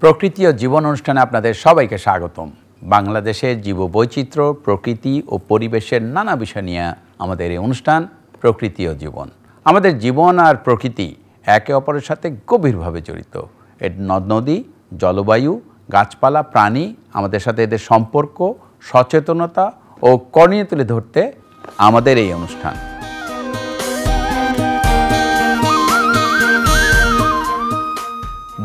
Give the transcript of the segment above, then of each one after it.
প্রকৃতি ও জীবন অনুষ্ঠানে আপনাদের সবাইকে স্বাগতম। বাংলাদেশের জীববৈচিত্র্য, প্রকৃতি ও পরিবেশের নানা বিষয় নিয়ে আমাদের এই অনুষ্ঠান প্রকৃতি ও জীবন। আমাদের জীবন আর প্রকৃতি একে অপরের সাথে গভীরভাবে জড়িত। এর নদ নদী, জলবায়ু, গাছপালা, প্রাণী, আমাদের সাথে এদের সম্পর্ক, সচেতনতা ও করণীয় তুলে ধরতে আমাদের এই অনুষ্ঠান।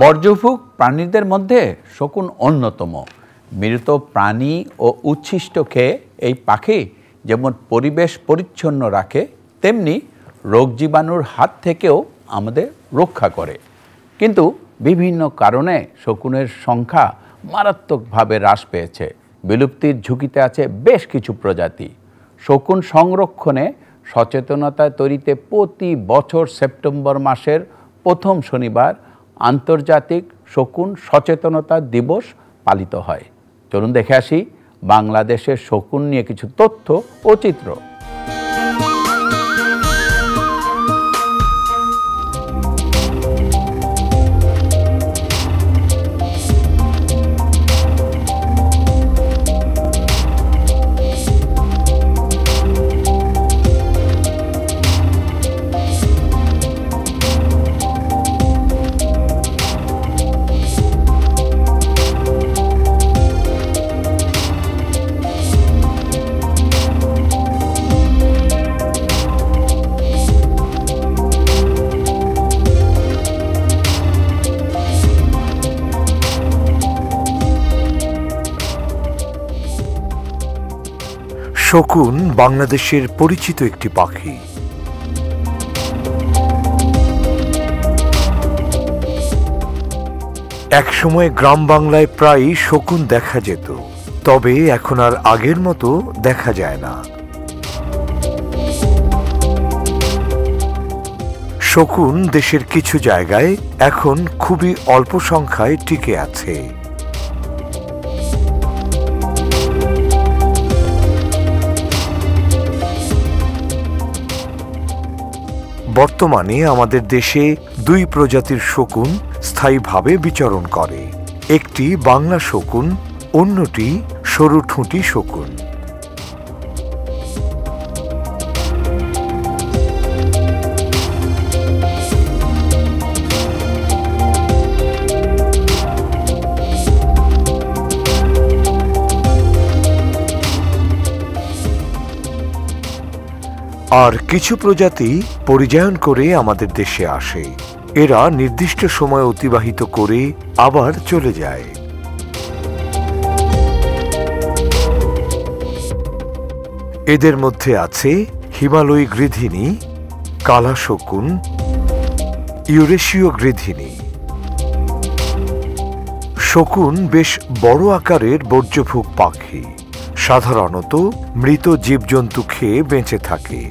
বর্জ্যভোগ প্রাণীদের মধ্যে শকুন অন্যতম। মৃত প্রাণী ও উচ্ছিষ্ট খেয়ে এই পাখি যেমন পরিবেশ পরিচ্ছন্ন রাখে, তেমনি রোগ জীবাণুর হাত থেকেও আমাদের রক্ষা করে। কিন্তু বিভিন্ন কারণে শকুনের সংখ্যা মারাত্মকভাবে হ্রাস পেয়েছে। বিলুপ্তির ঝুঁকিতে আছে বেশ কিছু প্রজাতি। শকুন সংরক্ষণে সচেতনতা তৈরিতে প্রতি বছর সেপ্টেম্বর মাসের প্রথম শনিবার আন্তর্জাতিক শকুন সচেতনতা দিবস পালিত হয়। চলুন দেখে আসি বাংলাদেশের শকুন নিয়ে কিছু তথ্য ও চিত্র। শকুন বাংলাদেশের পরিচিত একটি পাখি। একসময় গ্রাম বাংলায় প্রায়ই শকুন দেখা যেত, তবে এখন আর আগের মতো দেখা যায় না। শকুন দেশের কিছু জায়গায় এখন খুবই অল্প সংখ্যায় টিকে আছে। বর্তমানে আমাদের দেশে দুই প্রজাতির শকুন স্থায়ীভাবে বিচরণ করে। একটি বাংলা শকুন, অন্যটি সরু ঠুঁটি শকুন। আর কিছু প্রজাতি পরিযায়ন করে আমাদের দেশে আসে। এরা নির্দিষ্ট সময় অতিবাহিত করে আবার চলে যায়। এদের মধ্যে আছে হিমালয়ী গৃধিনী, কালা শকুন, ইউরেশীয় গৃধিনী। শকুন বেশ বড় আকারের বর্জ্যভোগ পাখি। সাধারণত মৃত জীবজন্তু খেয়ে বেঁচে থাকে।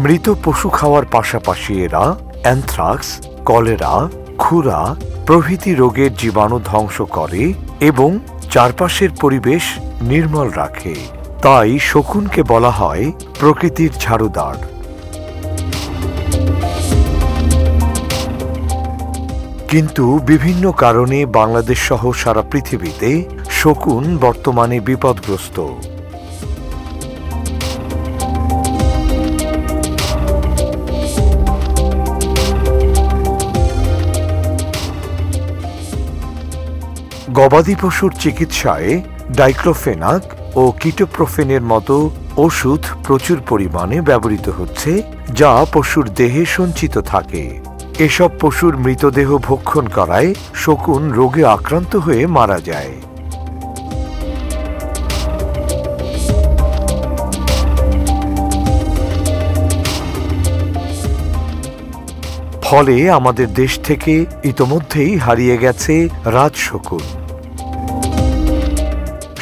মৃত পশু খাওয়ার পাশাপাশি এরা অ্যানথ্রাক্স, কলেরা, খুরা প্রভৃতি রোগের জীবাণু ধ্বংস করে এবং চারপাশের পরিবেশ নির্মল রাখে। তাই শকুনকে বলা হয় প্রকৃতির ঝাড়ুদার। কিন্তু বিভিন্ন কারণে বাংলাদেশ সহ সারা পৃথিবীতে শকুন বর্তমানে বিপদগ্রস্ত। গবাদি পশুর চিকিৎসায় ডাইক্লোফেনাক ও কিটোপ্রোফেনের মতো ওষুধ প্রচুর পরিমাণে ব্যবহৃত হচ্ছে, যা পশুর দেহে সঞ্চিত থাকে। এসব পশুর মৃতদেহ ভক্ষণ করায় শকুন রোগে আক্রান্ত হয়ে মারা যায়। ফলে আমাদের দেশ থেকে ইতোমধ্যেই হারিয়ে গেছে রাজশকুন।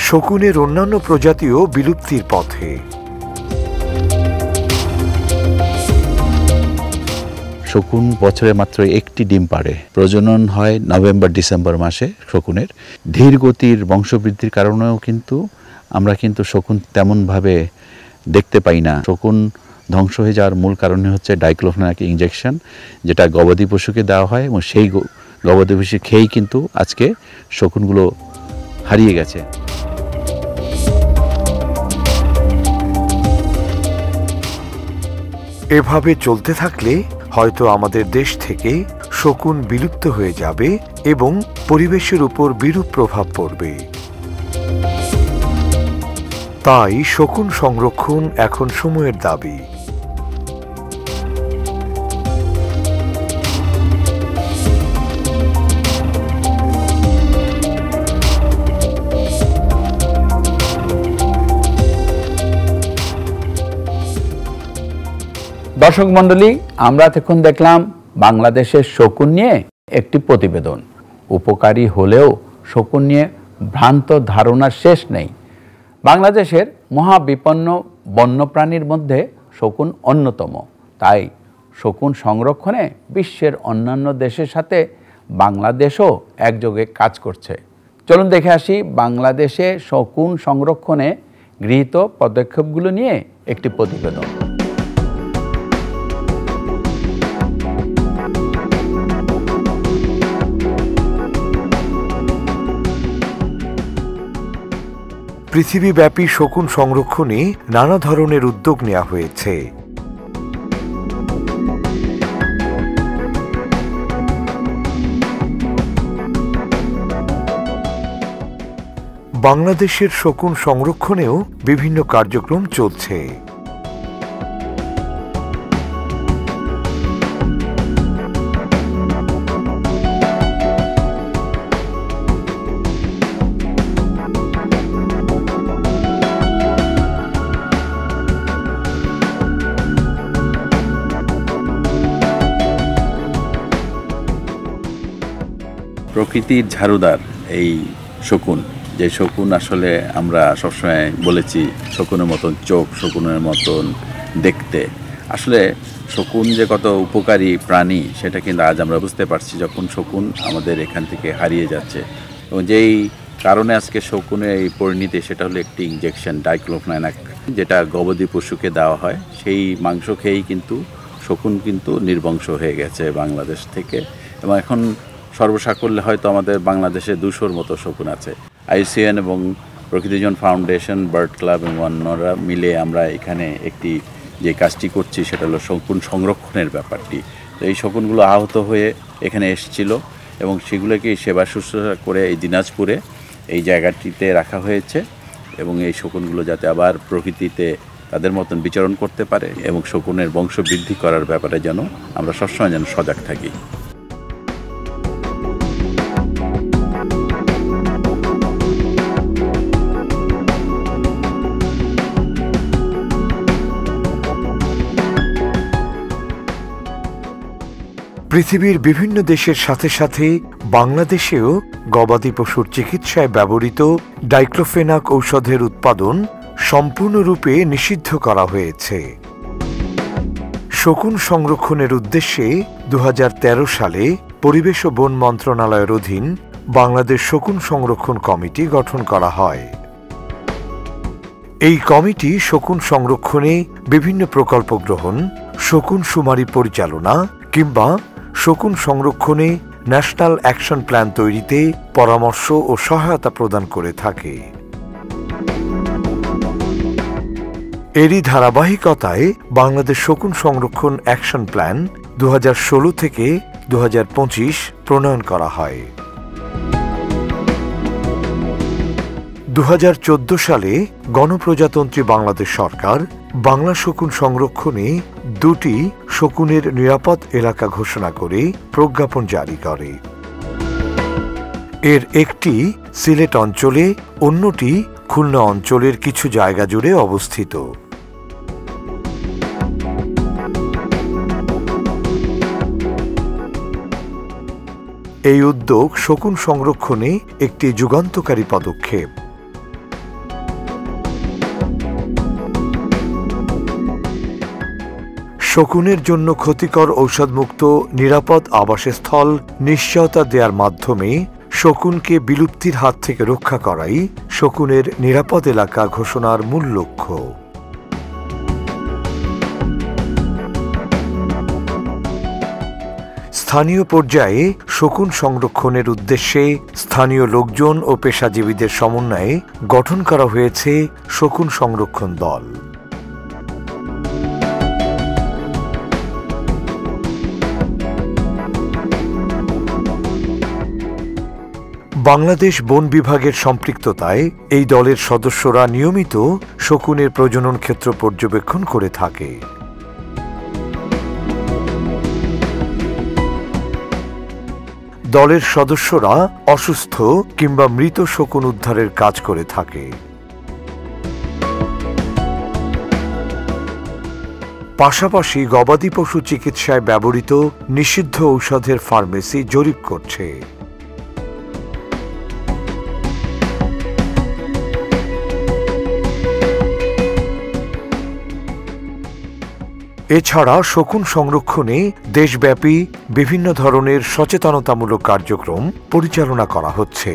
শকুনের অন্যান্য প্রজাতিও বিলুপ্তির পথে। শকুন বছরে মাত্র একটি ডিম পাড়ে। প্রজনন হয় নভেম্বর-ডিসেম্বর মাসে শকুনের। ধীর গতির বংশবৃদ্ধির কারণেও কিন্তু আমরা শকুন তেমনভাবে দেখতে পাই না। শকুন ধ্বংস হয়ে যাওয়ার মূল কারণে হচ্ছে ডাইক্লোফেনাক ইনজেকশন, যেটা গবাদি পশুকে দেওয়া হয়, এবং সেই গবাদি পশু খেয়েই কিন্তু আজকে শকুনগুলো হারিয়ে গেছে। এভাবে চলতে থাকলে হয়তো আমাদের দেশ থেকে শকুন বিলুপ্ত হয়ে যাবে এবং পরিবেশের উপর বিরূপ প্রভাব পড়বে। তাই শকুন সংরক্ষণ এখন সময়ের দাবি। দর্শক মণ্ডলী, আমরা এখন দেখলাম বাংলাদেশের শকুন নিয়ে একটি প্রতিবেদন। উপকারী হলেও শকুন নিয়ে ভ্রান্ত ধারণার শেষ নেই। বাংলাদেশের মহাবিপন্ন বন্যপ্রাণীর মধ্যে শকুন অন্যতম। তাই শকুন সংরক্ষণে বিশ্বের অন্যান্য দেশের সাথে বাংলাদেশও একযোগে কাজ করছে। চলুন দেখে আসি বাংলাদেশে শকুন সংরক্ষণে গৃহীত পদক্ষেপগুলো নিয়ে একটি প্রতিবেদন। পৃথিবীব্যাপী শকুন সংরক্ষণে নানা ধরনের উদ্যোগ নেওয়া হয়েছে। বাংলাদেশের শকুন সংরক্ষণেও বিভিন্ন কার্যক্রম চলছে। প্রকৃতির ঝাড়ুদার এই শকুন, যে শকুন আসলে আমরা সবসময় বলেছি শকুনের মতন চোখ, শকুনের মতন দেখতে। আসলে শকুন যে কত উপকারী প্রাণী সেটা কিন্তু আজ আমরা বুঝতে পারছি যখন শকুন আমাদের এখান থেকে হারিয়ে যাচ্ছে। এবং যেই কারণে আজকে শকুনের এই পরিণতি, সেটা হলো একটি ইনজেকশন ডাইক্লোফেনাক, যেটা গবাদি পশুকে দেওয়া হয়। সেই মাংস খেয়েই কিন্তু শকুন কিন্তু নির্বংশ হয়ে গেছে বাংলাদেশ থেকে। এবং এখন সর্বসাকল্যে হয়তো আমাদের বাংলাদেশে 200-র মতো শকুন আছে। IUCN এবং প্রকৃতিজন ফাউন্ডেশন, বার্ড ক্লাব এবং অন্যরা মিলে আমরা এখানে একটি যে কাজটি করছি সেটা হলো শকুন সংরক্ষণের ব্যাপারটি। তো এই শকুনগুলো আহত হয়ে এখানে এসেছিল এবং সেগুলোকে সেবা শুশ্রূষা করে এই দিনাজপুরে এই জায়গাটিতে রাখা হয়েছে, এবং এই শকুনগুলো যাতে আবার প্রকৃতিতে তাদের মতন বিচরণ করতে পারে এবং শকুনের বংশ বৃদ্ধি করার ব্যাপারে যেন আমরা সবসময় যেন সজাগ থাকি। পৃথিবীর বিভিন্ন দেশের সাথে সাথে বাংলাদেশেও গবাদি পশুর চিকিৎসায় ব্যবহৃত ডাইক্লোফেনাক ঔষধের উৎপাদন সম্পূর্ণরূপে নিষিদ্ধ করা হয়েছে। শকুন সংরক্ষণের উদ্দেশ্যে 2013 সালে পরিবেশ ও বন মন্ত্রণালয়ের অধীন বাংলাদেশ শকুন সংরক্ষণ কমিটি গঠন করা হয়। এই কমিটি শকুন সংরক্ষণে বিভিন্ন প্রকল্প গ্রহণ, শকুন শুমারি পরিচালনা কিংবা শকুন সংরক্ষণে ন্যাশনাল অ্যাকশন প্ল্যান তৈরিতে পরামর্শ ও সহায়তা প্রদান করে থাকে। এরই ধারাবাহিকতায় বাংলাদেশ শকুন সংরক্ষণ অ্যাকশন প্ল্যান 2016 থেকে 2025 প্রণয়ন করা হয়। 2014 সালে গণপ্রজাতন্ত্রী বাংলাদেশ সরকার বাংলা শকুন সংরক্ষণে 2টি শকুনের নিরাপদ এলাকা ঘোষণা করে প্রজ্ঞাপন জারি করে। এর একটি সিলেট অঞ্চলে, অন্যটি খুলনা অঞ্চলের কিছু জায়গা জুড়ে অবস্থিত। এই উদ্যোগ শকুন সংরক্ষণে একটি যুগান্তকারী পদক্ষেপ। শকুনের জন্য ক্ষতিকর ঔষধমুক্ত নিরাপদ আবাসস্থল নিশ্চয়তা দেওয়ার মাধ্যমে শকুনকে বিলুপ্তির হাত থেকে রক্ষা করাই শকুনের নিরাপদ এলাকা ঘোষণার মূল লক্ষ্য। স্থানীয় পর্যায়ে শকুন সংরক্ষণের উদ্দেশ্যে স্থানীয় লোকজন ও পেশাজীবীদের সমন্বয়ে গঠন করা হয়েছে শকুন সংরক্ষণ দল। বাংলাদেশ বন বিভাগের সম্পৃক্ততায় এই দলের সদস্যরা নিয়মিত শকুনের প্রজনন ক্ষেত্র পর্যবেক্ষণ করে থাকে। দলের সদস্যরা অসুস্থ কিংবা মৃত শকুন উদ্ধারের কাজ করে থাকে। পাশাপাশি গবাদি পশু চিকিৎসায় ব্যবহৃত নিষিদ্ধ ঔষধের ফার্মেসি জরিপ করছে। এছাড়া শকুন সংরক্ষণে দেশব্যাপী বিভিন্ন ধরনের সচেতনতামূলক কার্যক্রম পরিচালনা করা হচ্ছে।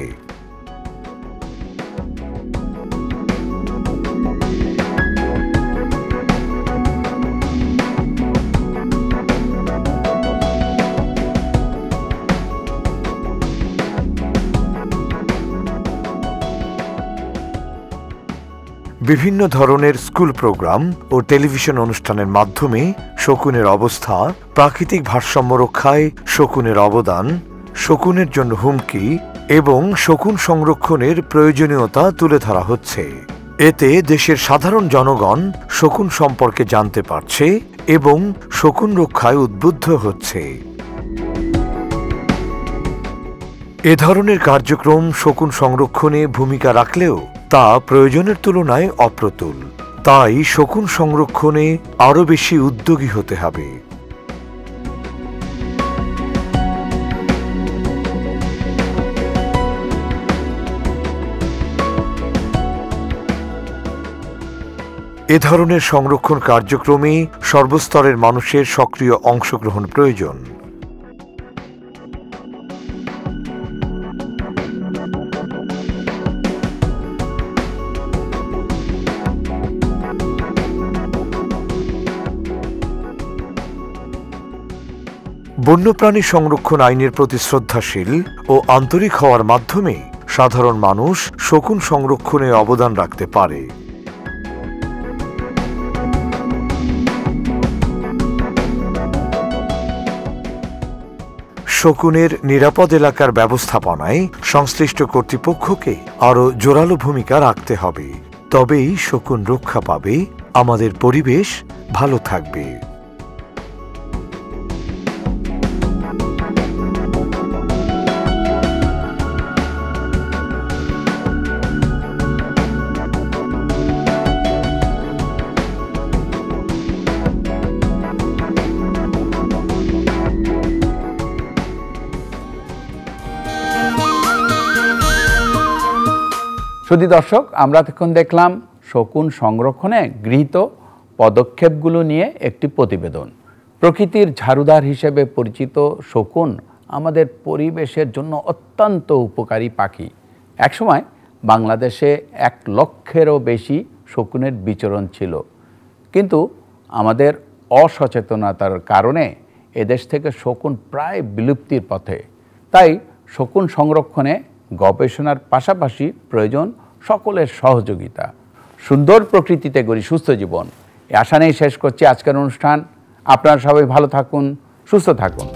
বিভিন্ন ধরনের স্কুল প্রোগ্রাম ও টেলিভিশন অনুষ্ঠানের মাধ্যমে শকুনের অবস্থা, প্রাকৃতিক ভারসাম্য রক্ষায় শকুনের অবদান, শকুনের জন্য হুমকি এবং শকুন সংরক্ষণের প্রয়োজনীয়তা তুলে ধরা হচ্ছে। এতে দেশের সাধারণ জনগণ শকুন সম্পর্কে জানতে পারছে এবং শকুন রক্ষায় উদ্বুদ্ধ হচ্ছে। এ ধরনের কার্যক্রম শকুন সংরক্ষণে ভূমিকা রাখলেও তা প্রয়োজনের তুলনায় অপ্রতুল। তাই শকুন সংরক্ষণে আরও বেশি উদ্যোগী হতে হবে। এ ধরনের সংরক্ষণ কার্যক্রমে সর্বস্তরের মানুষের সক্রিয় অংশগ্রহণ প্রয়োজন। বন্যপ্রাণী সংরক্ষণ আইনের প্রতি শ্রদ্ধাশীল ও আন্তরিক হওয়ার মাধ্যমে সাধারণ মানুষ শকুন সংরক্ষণে অবদান রাখতে পারে। শকুনের নিরাপদ এলাকার ব্যবস্থাপনায় সংশ্লিষ্ট কর্তৃপক্ষকে আরও জোরালো ভূমিকা রাখতে হবে। তবেই শকুন রক্ষা পাবে, আমাদের পরিবেশ ভালো থাকবে। শুধু দর্শক, আমরা এখন দেখলাম শকুন সংরক্ষণে গৃহীত পদক্ষেপগুলো নিয়ে একটি প্রতিবেদন। প্রকৃতির ঝাড়ুদার হিসেবে পরিচিত শকুন আমাদের পরিবেশের জন্য অত্যন্ত উপকারী পাখি। একসময় বাংলাদেশে 1 লক্ষেরও বেশি শকুনের বিচরণ ছিল, কিন্তু আমাদের অসচেতনতার কারণে এদেশ থেকে শকুন প্রায় বিলুপ্তির পথে। তাই শকুন সংরক্ষণে গবেষণার পাশাপাশি প্রয়োজন সকলের সহযোগিতা। সুন্দর প্রকৃতিতে গড়ি সুস্থ জীবন, এই আশা নিয়ে শেষ করছি আজকের অনুষ্ঠান। আপনারা সবাই ভালো থাকুন, সুস্থ থাকুন।